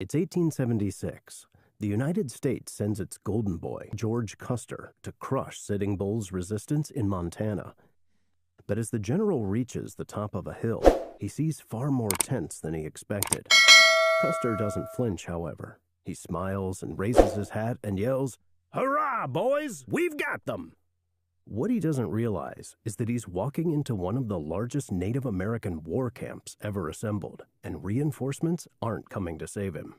It's 1876. The United States sends its golden boy, George Custer, to crush Sitting Bull's resistance in Montana. But as the general reaches the top of a hill, he sees far more tents than he expected. Custer doesn't flinch, however. He smiles and raises his hat and yells, "Hurrah, boys! We've got them!" What he doesn't realize is that he's walking into one of the largest Native American war camps ever assembled, and reinforcements aren't coming to save him.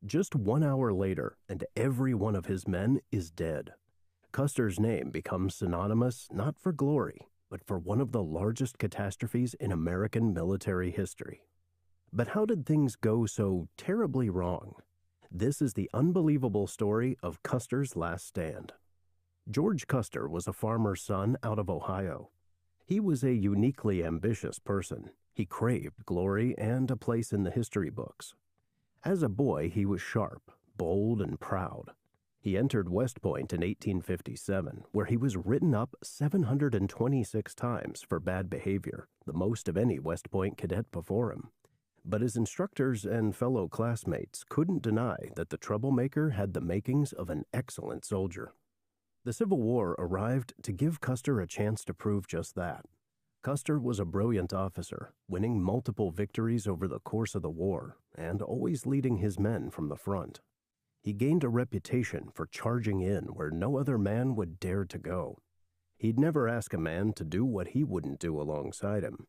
Just 1 hour later, and every one of his men is dead. Custer's name becomes synonymous not for glory, but for one of the largest catastrophes in American military history. But how did things go so terribly wrong? This is the unbelievable story of Custer's last stand. George Custer was a farmer's son out of Ohio. He was a uniquely ambitious person. He craved glory and a place in the history books. As a boy, he was sharp, bold, and proud. He entered West Point in 1857, where he was written up 726 times for bad behavior, the most of any West Point cadet before him. But his instructors and fellow classmates couldn't deny that the troublemaker had the makings of an excellent soldier. The Civil War arrived to give Custer a chance to prove just that. Custer was a brilliant officer, winning multiple victories over the course of the war, and always leading his men from the front. He gained a reputation for charging in where no other man would dare to go. He'd never ask a man to do what he wouldn't do alongside him.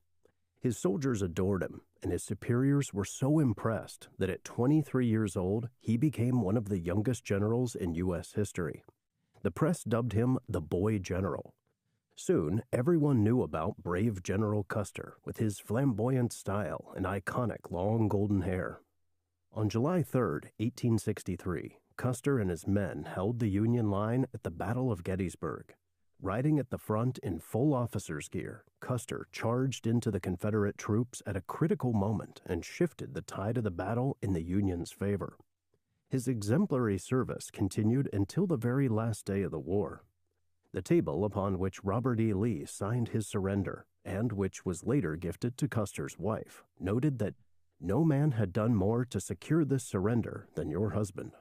His soldiers adored him, and his superiors were so impressed that at 23 years old, he became one of the youngest generals in U.S. history. The press dubbed him the Boy General. Soon, everyone knew about brave General Custer with his flamboyant style and iconic long golden hair. On July 3, 1863, Custer and his men held the Union line at the Battle of Gettysburg. Riding at the front in full officer's gear, Custer charged into the Confederate troops at a critical moment and shifted the tide of the battle in the Union's favor. His exemplary service continued until the very last day of the war. The table upon which Robert E. Lee signed his surrender, and which was later gifted to Custer's wife, noted that no man had done more to secure this surrender than your husband.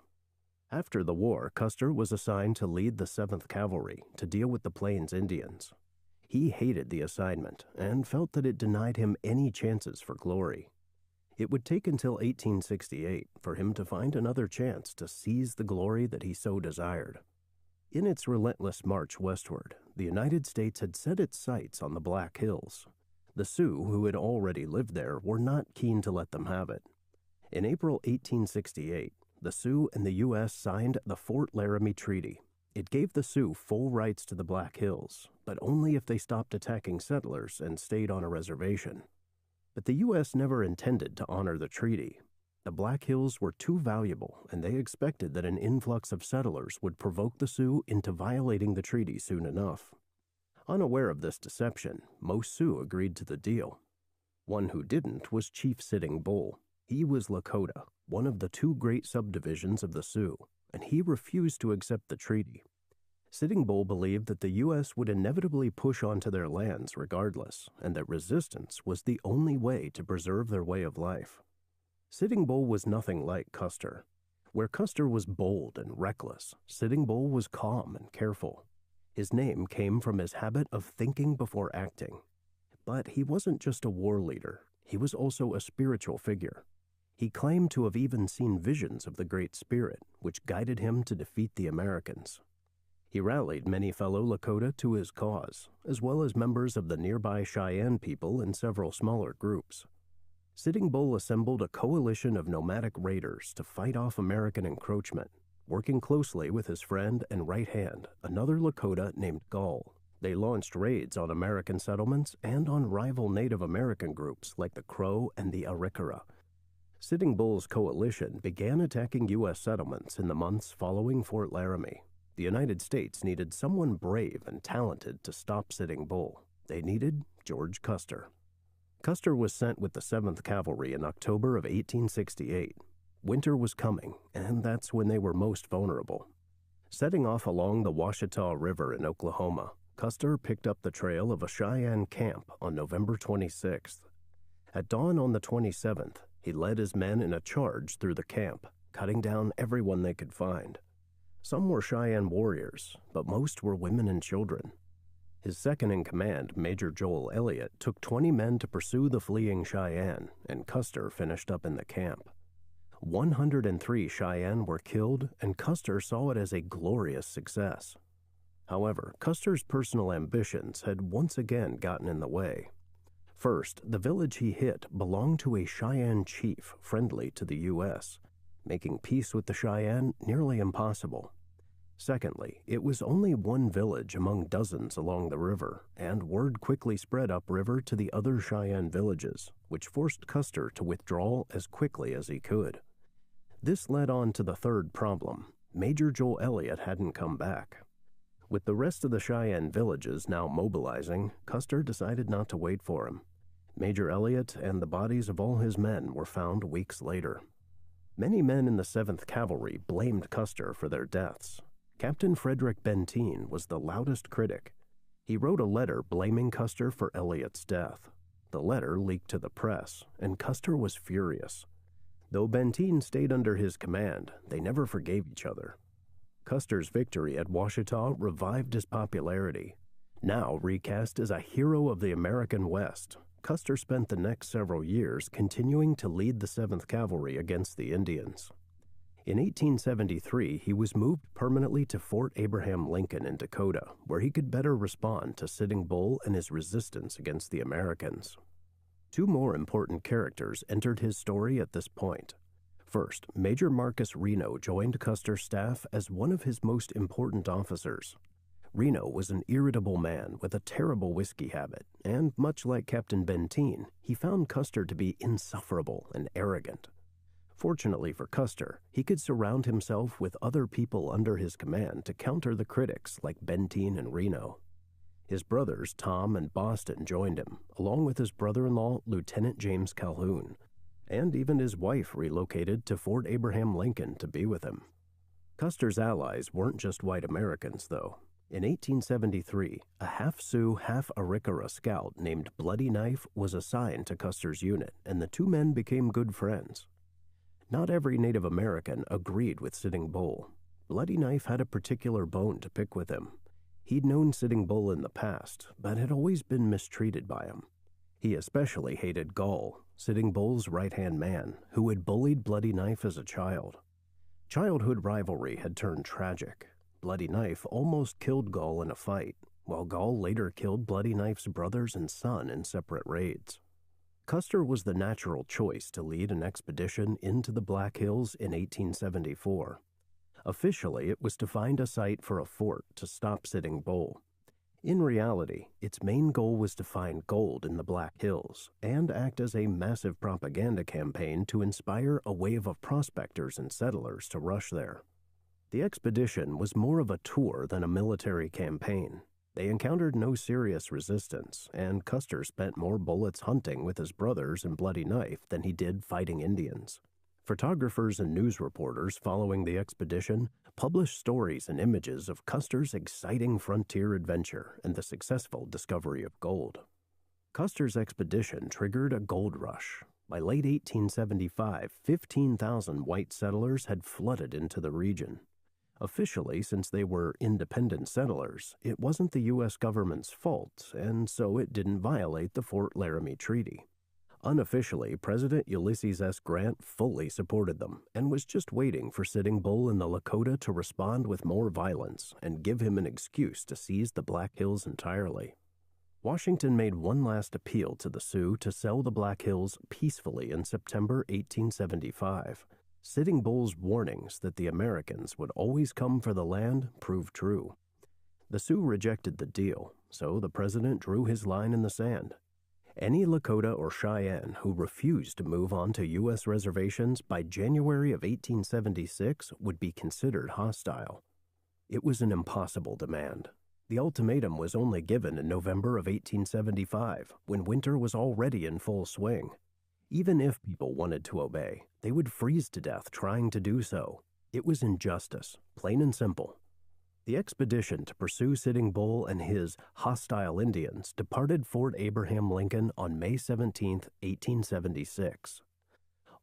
After the war, Custer was assigned to lead the 7th Cavalry to deal with the Plains Indians. He hated the assignment and felt that it denied him any chances for glory. It would take until 1868 for him to find another chance to seize the glory that he so desired. In its relentless march westward, the United States had set its sights on the Black Hills. The Sioux, who had already lived there, were not keen to let them have it. In April 1868, the Sioux and the U.S. signed the Fort Laramie Treaty. It gave the Sioux full rights to the Black Hills, but only if they stopped attacking settlers and stayed on a reservation. But the U.S. never intended to honor the treaty. The Black Hills were too valuable, and they expected that an influx of settlers would provoke the Sioux into violating the treaty soon enough. Unaware of this deception, most Sioux agreed to the deal. One who didn't was Chief Sitting Bull. He was Lakota, one of the 2 great subdivisions of the Sioux, and he refused to accept the treaty. Sitting Bull believed that the U.S. would inevitably push onto their lands regardless, and that resistance was the only way to preserve their way of life. Sitting Bull was nothing like Custer. Where Custer was bold and reckless, Sitting Bull was calm and careful. His name came from his habit of thinking before acting. But he wasn't just a war leader. He was also a spiritual figure. He claimed to have even seen visions of the Great Spirit, which guided him to defeat the Americans. He rallied many fellow Lakota to his cause, as well as members of the nearby Cheyenne people in several smaller groups. Sitting Bull assembled a coalition of nomadic raiders to fight off American encroachment, working closely with his friend and right hand, another Lakota named Gall. They launched raids on American settlements and on rival Native American groups like the Crow and the Arikara. Sitting Bull's coalition began attacking U.S. settlements in the months following Fort Laramie. The United States needed someone brave and talented to stop Sitting Bull. They needed George Custer. Custer was sent with the 7th Cavalry in October of 1868. Winter was coming, and that's when they were most vulnerable. Setting off along the Washita River in Oklahoma, Custer picked up the trail of a Cheyenne camp on November 26th. At dawn on the 27th, He led his men in a charge through the camp, cutting down everyone they could find. Some were Cheyenne warriors, but most were women and children. His second-in-command, Major Joel Elliott, took 20 men to pursue the fleeing Cheyenne, and Custer finished up in the camp. 103 Cheyenne were killed, and Custer saw it as a glorious success. However, Custer's personal ambitions had once again gotten in the way. First, the village he hit belonged to a Cheyenne chief friendly to the U.S., making peace with the Cheyenne nearly impossible. Secondly, it was only one village among dozens along the river, and word quickly spread upriver to the other Cheyenne villages, which forced Custer to withdraw as quickly as he could. This led on to the third problem. Major Joel Elliott hadn't come back. With the rest of the Cheyenne villages now mobilizing, Custer decided not to wait for him. Major Elliott and the bodies of all his men were found weeks later. Many men in the 7th Cavalry blamed Custer for their deaths. Captain Frederick Benteen was the loudest critic. He wrote a letter blaming Custer for Elliott's death. The letter leaked to the press, and Custer was furious. Though Benteen stayed under his command, they never forgave each other. Custer's victory at Washita revived his popularity. Now recast as a hero of the American West, Custer spent the next several years continuing to lead the 7th Cavalry against the Indians. In 1873, he was moved permanently to Fort Abraham Lincoln in Dakota, where he could better respond to Sitting Bull and his resistance against the Americans. Two more important characters entered his story at this point. First, Major Marcus Reno joined Custer's staff as one of his most important officers. Reno was an irritable man with a terrible whiskey habit, and much like Captain Benteen, he found Custer to be insufferable and arrogant. Fortunately for Custer, he could surround himself with other people under his command to counter the critics like Benteen and Reno. His brothers Tom and Boston joined him, along with his brother-in-law Lieutenant James Calhoun, and even his wife relocated to Fort Abraham Lincoln to be with him. Custer's allies weren't just white Americans, though. In 1873, a half-Sioux, half-Arikara scout named Bloody Knife was assigned to Custer's unit, and the two men became good friends. Not every Native American agreed with Sitting Bull. Bloody Knife had a particular bone to pick with him. He'd known Sitting Bull in the past, but had always been mistreated by him. He especially hated Gall, Sitting Bull's right-hand man, who had bullied Bloody Knife as a child. Childhood rivalry had turned tragic. Bloody Knife almost killed Gall in a fight, while Gall later killed Bloody Knife's brothers and son in separate raids. Custer was the natural choice to lead an expedition into the Black Hills in 1874. Officially, it was to find a site for a fort to stop Sitting Bull. In reality, its main goal was to find gold in the Black Hills and act as a massive propaganda campaign to inspire a wave of prospectors and settlers to rush there. The expedition was more of a tour than a military campaign. They encountered no serious resistance, and Custer spent more bullets hunting with his brothers and Bloody Knife than he did fighting Indians. Photographers and news reporters following the expedition published stories and images of Custer's exciting frontier adventure and the successful discovery of gold. Custer's expedition triggered a gold rush. By late 1875, 15,000 white settlers had flooded into the region. Officially, since they were independent settlers, it wasn't the U.S. government's fault, and so it didn't violate the Fort Laramie Treaty. Unofficially, President Ulysses S. Grant fully supported them and was just waiting for Sitting Bull in the Lakota to respond with more violence and give him an excuse to seize the Black Hills entirely. Washington made one last appeal to the Sioux to sell the Black Hills peacefully in September 1875. Sitting Bull's warnings that the Americans would always come for the land proved true. The Sioux rejected the deal, so the president drew his line in the sand. Any Lakota or Cheyenne who refused to move on to U.S. reservations by January of 1876 would be considered hostile. It was an impossible demand. The ultimatum was only given in November of 1875, when winter was already in full swing. Even if people wanted to obey, they would freeze to death trying to do so. It was injustice, plain and simple. The expedition to pursue Sitting Bull and his hostile Indians departed Fort Abraham Lincoln on May 17, 1876.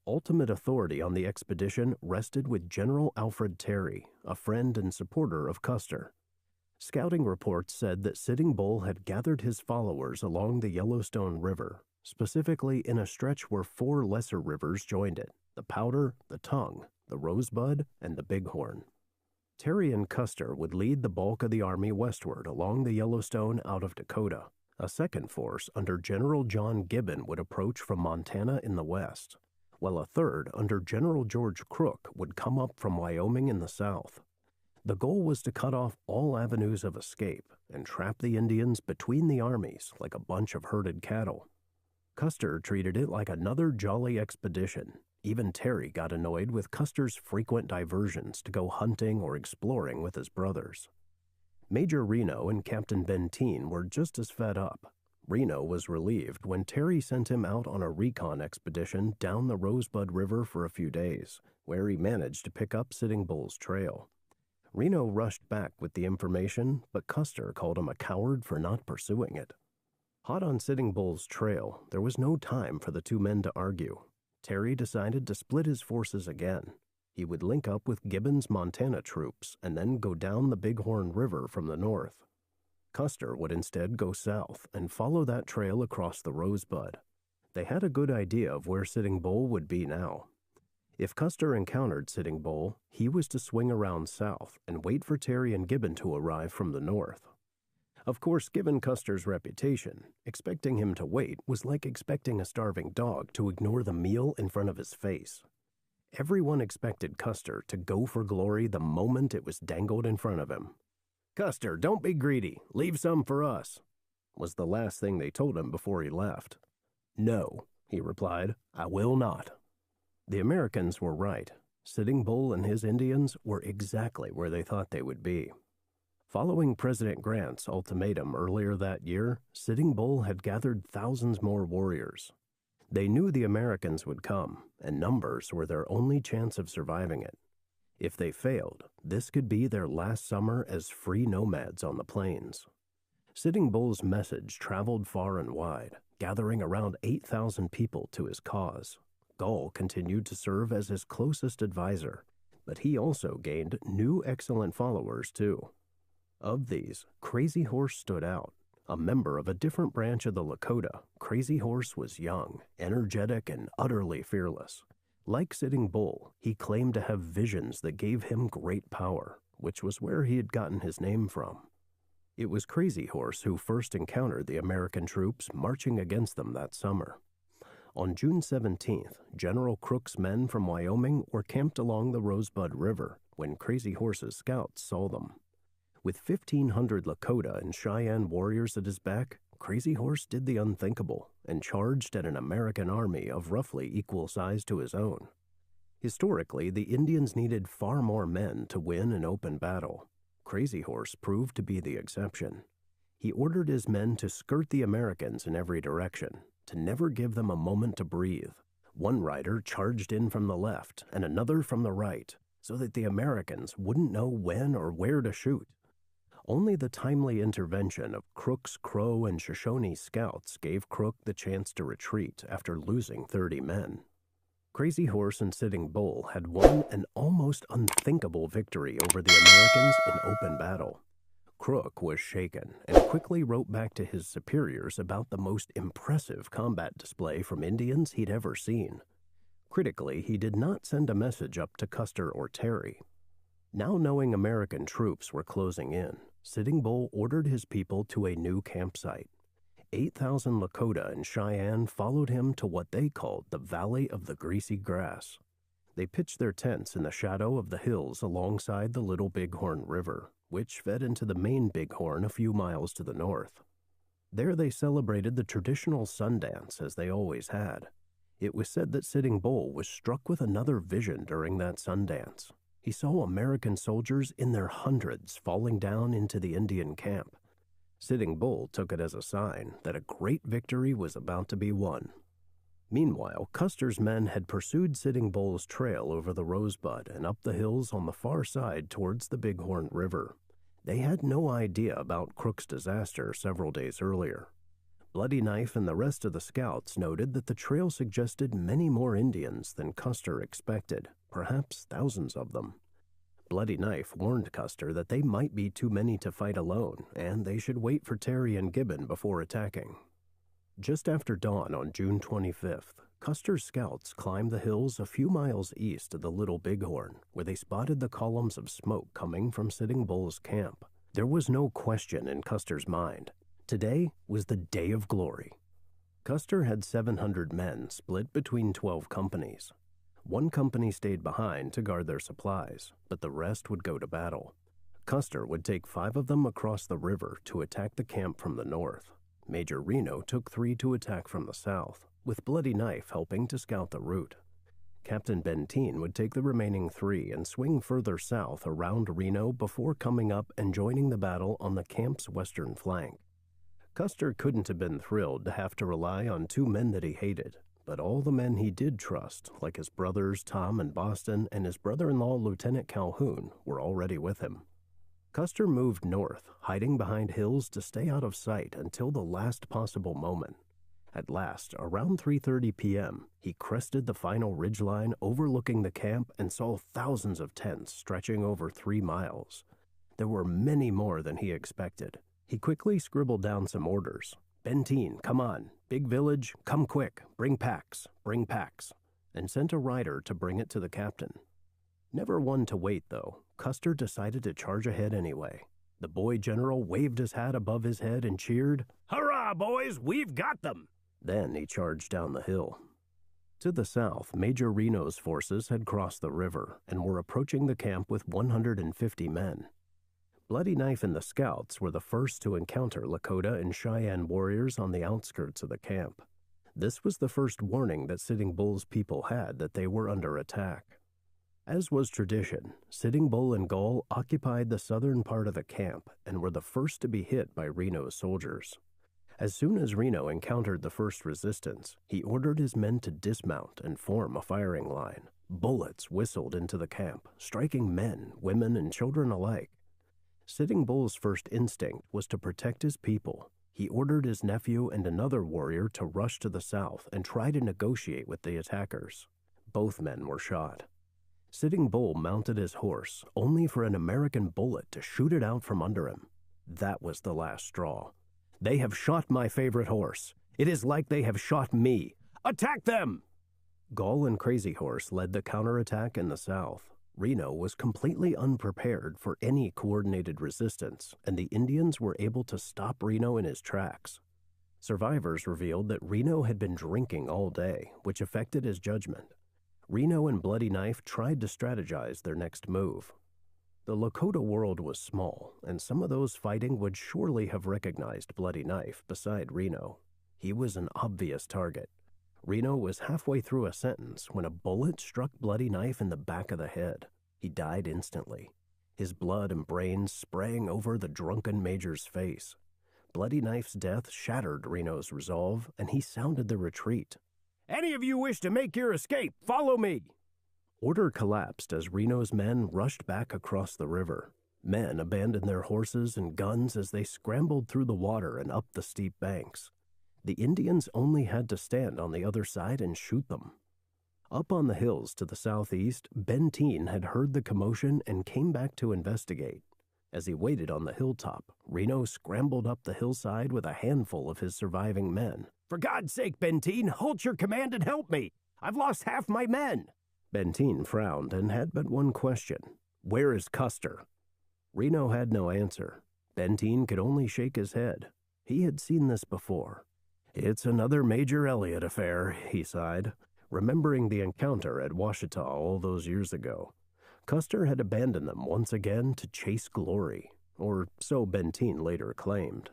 Ultimate authority on the expedition rested with General Alfred Terry, a friend and supporter of Custer. Scouting reports said that Sitting Bull had gathered his followers along the Yellowstone River, specifically in a stretch where 4 lesser rivers joined it: the Powder, the Tongue, the Rosebud, and the Bighorn. Terry and Custer would lead the bulk of the army westward along the Yellowstone out of Dakota. A second force under General John Gibbon would approach from Montana in the west, while a third under General George Crook would come up from Wyoming in the south. The goal was to cut off all avenues of escape and trap the Indians between the armies like a bunch of herded cattle. Custer treated it like another jolly expedition. Even Terry got annoyed with Custer's frequent diversions to go hunting or exploring with his brothers. Major Reno and Captain Benteen were just as fed up. Reno was relieved when Terry sent him out on a recon expedition down the Rosebud River for a few days, where he managed to pick up Sitting Bull's trail. Reno rushed back with the information, but Custer called him a coward for not pursuing it. Hot on Sitting Bull's trail, there was no time for the two men to argue. Terry decided to split his forces again. He would link up with Gibbon's Montana troops and then go down the Bighorn River from the north. Custer would instead go south and follow that trail across the Rosebud. They had a good idea of where Sitting Bull would be now. If Custer encountered Sitting Bull, he was to swing around south and wait for Terry and Gibbon to arrive from the north. Of course, given Custer's reputation, expecting him to wait was like expecting a starving dog to ignore the meal in front of his face. Everyone expected Custer to go for glory the moment it was dangled in front of him. "Custer, don't be greedy. Leave some for us," was the last thing they told him before he left. "No," he replied, "I will not." The Americans were right. Sitting Bull and his Indians were exactly where they thought they would be. Following President Grant's ultimatum earlier that year, Sitting Bull had gathered thousands more warriors. They knew the Americans would come, and numbers were their only chance of surviving it. If they failed, this could be their last summer as free nomads on the plains. Sitting Bull's message traveled far and wide, gathering around 8,000 people to his cause. Gall continued to serve as his closest advisor, but he also gained new excellent followers too. Of these, Crazy Horse stood out. A member of a different branch of the Lakota, Crazy Horse was young, energetic, and utterly fearless. Like Sitting Bull, he claimed to have visions that gave him great power, which was where he had gotten his name from. It was Crazy Horse who first encountered the American troops marching against them that summer. On June 17th, General Crook's men from Wyoming were camped along the Rosebud River when Crazy Horse's scouts saw them. With 1,500 Lakota and Cheyenne warriors at his back, Crazy Horse did the unthinkable and charged at an American army of roughly equal size to his own. Historically, the Indians needed far more men to win an open battle. Crazy Horse proved to be the exception. He ordered his men to skirt the Americans in every direction, to never give them a moment to breathe. One rider charged in from the left and another from the right, so that the Americans wouldn't know when or where to shoot. Only the timely intervention of Crook's Crow and Shoshone scouts gave Crook the chance to retreat after losing 30 men. Crazy Horse and Sitting Bull had won an almost unthinkable victory over the Americans in open battle. Crook was shaken and quickly wrote back to his superiors about the most impressive combat display from Indians he'd ever seen. Critically, he did not send a message up to Custer or Terry. Now knowing American troops were closing in, Sitting Bull ordered his people to a new campsite. 8,000 Lakota and Cheyenne followed him to what they called the Valley of the Greasy Grass. They pitched their tents in the shadow of the hills alongside the Little Bighorn River, which fed into the main Bighorn a few miles to the north. There they celebrated the traditional Sundance as they always had. It was said that Sitting Bull was struck with another vision during that Sundance. He saw American soldiers in their hundreds falling down into the Indian camp. Sitting Bull took it as a sign that a great victory was about to be won. Meanwhile, Custer's men had pursued Sitting Bull's trail over the Rosebud and up the hills on the far side towards the Bighorn River. They had no idea about Crook's disaster several days earlier. Bloody Knife and the rest of the scouts noted that the trail suggested many more Indians than Custer expected, perhaps thousands of them. Bloody Knife warned Custer that they might be too many to fight alone, and they should wait for Terry and Gibbon before attacking. Just after dawn on June 25th, Custer's scouts climbed the hills a few miles east of the Little Bighorn, where they spotted the columns of smoke coming from Sitting Bull's camp. There was no question in Custer's mind. Today was the day of glory. Custer had 700 men split between 12 companies. One company stayed behind to guard their supplies, but the rest would go to battle. Custer would take 5 of them across the river to attack the camp from the north. Major Reno took 3 to attack from the south, with Bloody Knife helping to scout the route. Captain Benteen would take the remaining 3 and swing further south around Reno before coming up and joining the battle on the camp's western flank. Custer couldn't have been thrilled to have to rely on 2 men that he hated, but all the men he did trust, like his brothers Tom and Boston and his brother-in-law Lieutenant Calhoun, were already with him. Custer moved north, hiding behind hills to stay out of sight until the last possible moment. At last, around 3:30 p.m., he crested the final ridgeline overlooking the camp and saw thousands of tents stretching over 3 miles. There were many more than he expected. He quickly scribbled down some orders. "Benteen, come on. Big village, come quick. Bring packs, and sent a rider to bring it to the captain. Never one to wait, though, Custer decided to charge ahead anyway. The boy general waved his hat above his head and cheered, "Hurrah, boys, we've got them!" Then he charged down the hill. To the south, Major Reno's forces had crossed the river and were approaching the camp with 150 men. Bloody Knife and the scouts were the first to encounter Lakota and Cheyenne warriors on the outskirts of the camp. This was the first warning that Sitting Bull's people had that they were under attack. As was tradition, Sitting Bull and Gall occupied the southern part of the camp and were the first to be hit by Reno's soldiers. As soon as Reno encountered the first resistance, he ordered his men to dismount and form a firing line. Bullets whistled into the camp, striking men, women, and children alike. Sitting Bull's first instinct was to protect his people. He ordered his nephew and another warrior to rush to the south and try to negotiate with the attackers. Both men were shot. Sitting Bull mounted his horse, only for an American bullet to shoot it out from under him. That was the last straw. "They have shot my favorite horse. It is like they have shot me. Attack them!" Gall and Crazy Horse led the counterattack in the south. Reno was completely unprepared for any coordinated resistance, and the Indians were able to stop Reno in his tracks. Survivors revealed that Reno had been drinking all day, which affected his judgment. Reno and Bloody Knife tried to strategize their next move. The Lakota world was small, and some of those fighting would surely have recognized Bloody Knife beside Reno. He was an obvious target. Reno was halfway through a sentence when a bullet struck Bloody Knife in the back of the head. He died instantly, his blood and brains spraying over the drunken major's face. Bloody Knife's death shattered Reno's resolve, and he sounded the retreat. "Any of you wish to make your escape, follow me!" Order collapsed as Reno's men rushed back across the river. Men abandoned their horses and guns as they scrambled through the water and up the steep banks. The Indians only had to stand on the other side and shoot them. Up on the hills to the southeast, Benteen had heard the commotion and came back to investigate. As he waited on the hilltop, Reno scrambled up the hillside with a handful of his surviving men. "For God's sake, Benteen, halt your command and help me! I've lost half my men!" Benteen frowned and had but one question. "Where is Custer?" Reno had no answer. Benteen could only shake his head. He had seen this before. "It's another Major Elliott affair," he sighed, remembering the encounter at Washita all those years ago. Custer had abandoned them once again to chase glory, or so Benteen later claimed.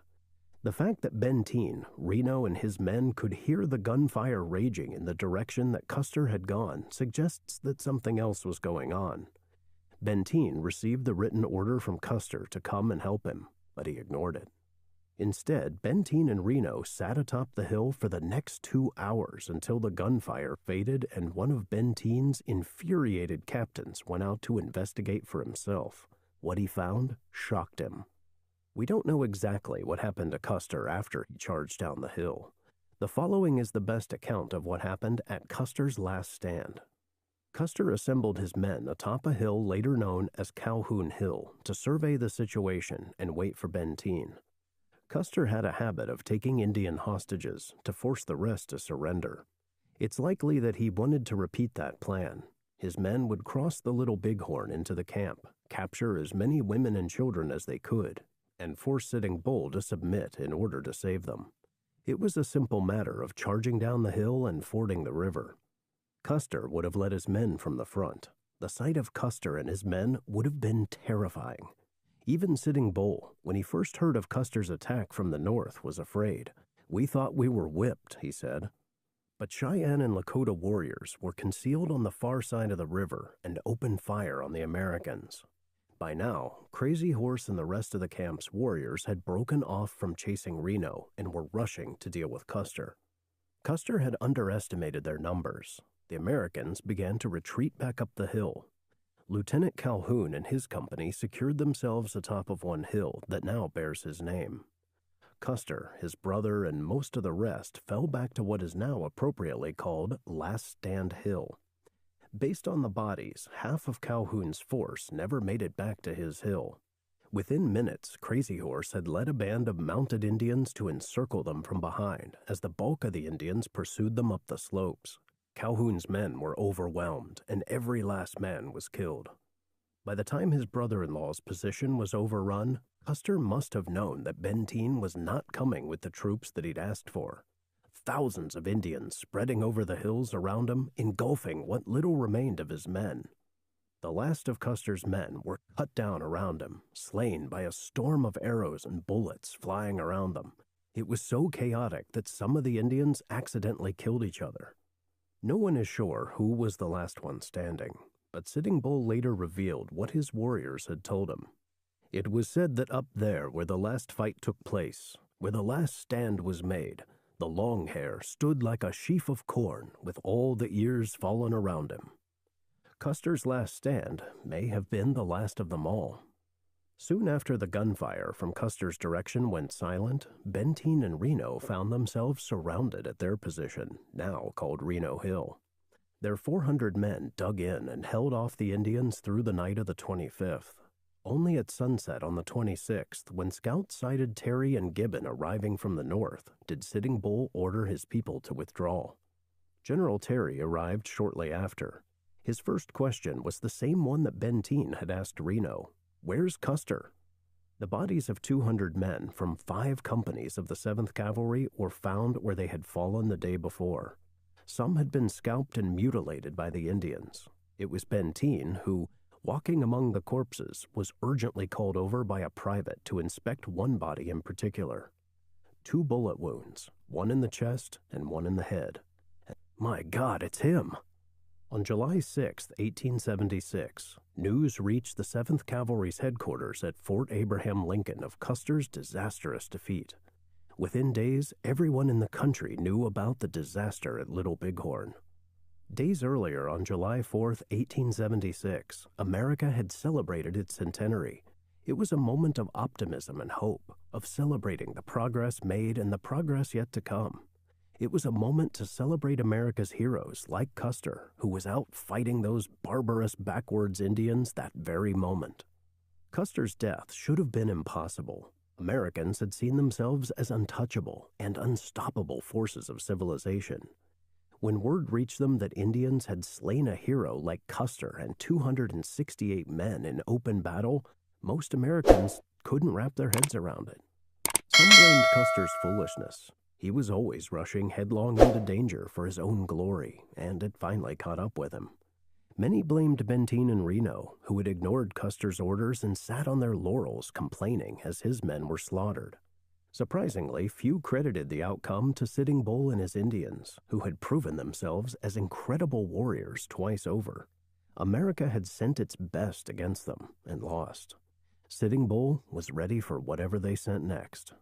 The fact that Benteen, Reno, and his men could hear the gunfire raging in the direction that Custer had gone suggests that something else was going on. Benteen received the written order from Custer to come and help him, but he ignored it. Instead, Benteen and Reno sat atop the hill for the next 2 hours until the gunfire faded and one of Benteen's infuriated captains went out to investigate for himself. What he found shocked him. We don't know exactly what happened to Custer after he charged down the hill. The following is the best account of what happened at Custer's last stand. Custer assembled his men atop a hill later known as Calhoun Hill to survey the situation and wait for Benteen. Custer had a habit of taking Indian hostages to force the rest to surrender. It's likely that he wanted to repeat that plan. His men would cross the Little Bighorn into the camp, capture as many women and children as they could, and force Sitting Bull to submit in order to save them. It was a simple matter of charging down the hill and fording the river. Custer would have led his men from the front. The sight of Custer and his men would have been terrifying. Even Sitting Bull, when he first heard of Custer's attack from the north, was afraid. "We thought we were whipped," he said. But Cheyenne and Lakota warriors were concealed on the far side of the river and opened fire on the Americans. By now, Crazy Horse and the rest of the camp's warriors had broken off from chasing Reno and were rushing to deal with Custer. Custer had underestimated their numbers. The Americans began to retreat back up the hill. Lieutenant Calhoun and his company secured themselves atop of one hill that now bears his name. Custer, his brother, and most of the rest fell back to what is now appropriately called Last Stand Hill. Based on the bodies, half of Calhoun's force never made it back to his hill. Within minutes, Crazy Horse had led a band of mounted Indians to encircle them from behind as the bulk of the Indians pursued them up the slopes. Calhoun's men were overwhelmed, and every last man was killed. By the time his brother-in-law's position was overrun, Custer must have known that Benteen was not coming with the troops that he'd asked for. Thousands of Indians spreading over the hills around him, engulfing what little remained of his men. The last of Custer's men were cut down around him, slain by a storm of arrows and bullets flying around them. It was so chaotic that some of the Indians accidentally killed each other. No one is sure who was the last one standing, but Sitting Bull later revealed what his warriors had told him. It was said that up there where the last fight took place, where the last stand was made, the long hair stood like a sheaf of corn with all the ears fallen around him. Custer's last stand may have been the last of them all. Soon after the gunfire from Custer's direction went silent, Benteen and Reno found themselves surrounded at their position, now called Reno Hill. Their 400 men dug in and held off the Indians through the night of the 25th. Only at sunset on the 26th, when scouts sighted Terry and Gibbon arriving from the north, did Sitting Bull order his people to withdraw. General Terry arrived shortly after. His first question was the same one that Benteen had asked Reno. "Where's Custer?" The bodies of 200 men from 5 companies of the 7th Cavalry were found where they had fallen the day before. Some had been scalped and mutilated by the Indians. It was Benteen who, walking among the corpses, was urgently called over by a private to inspect one body in particular. 2 bullet wounds, one in the chest and one in the head. "My God, it's him!" On July 6, 1876, news reached the 7th Cavalry's headquarters at Fort Abraham Lincoln of Custer's disastrous defeat. Within days, everyone in the country knew about the disaster at Little Bighorn. Days earlier, on July 4, 1876, America had celebrated its centenary. It was a moment of optimism and hope, of celebrating the progress made and the progress yet to come. It was a moment to celebrate America's heroes like Custer, who was out fighting those barbarous backwards Indians that very moment. Custer's death should have been impossible. Americans had seen themselves as untouchable and unstoppable forces of civilization. When word reached them that Indians had slain a hero like Custer and 268 men in open battle, most Americans couldn't wrap their heads around it. Some blamed Custer's foolishness. He was always rushing headlong into danger for his own glory, and it finally caught up with him. Many blamed Benteen and Reno, who had ignored Custer's orders and sat on their laurels complaining as his men were slaughtered. Surprisingly, few credited the outcome to Sitting Bull and his Indians, who had proven themselves as incredible warriors twice over. America had sent its best against them and lost. Sitting Bull was ready for whatever they sent next.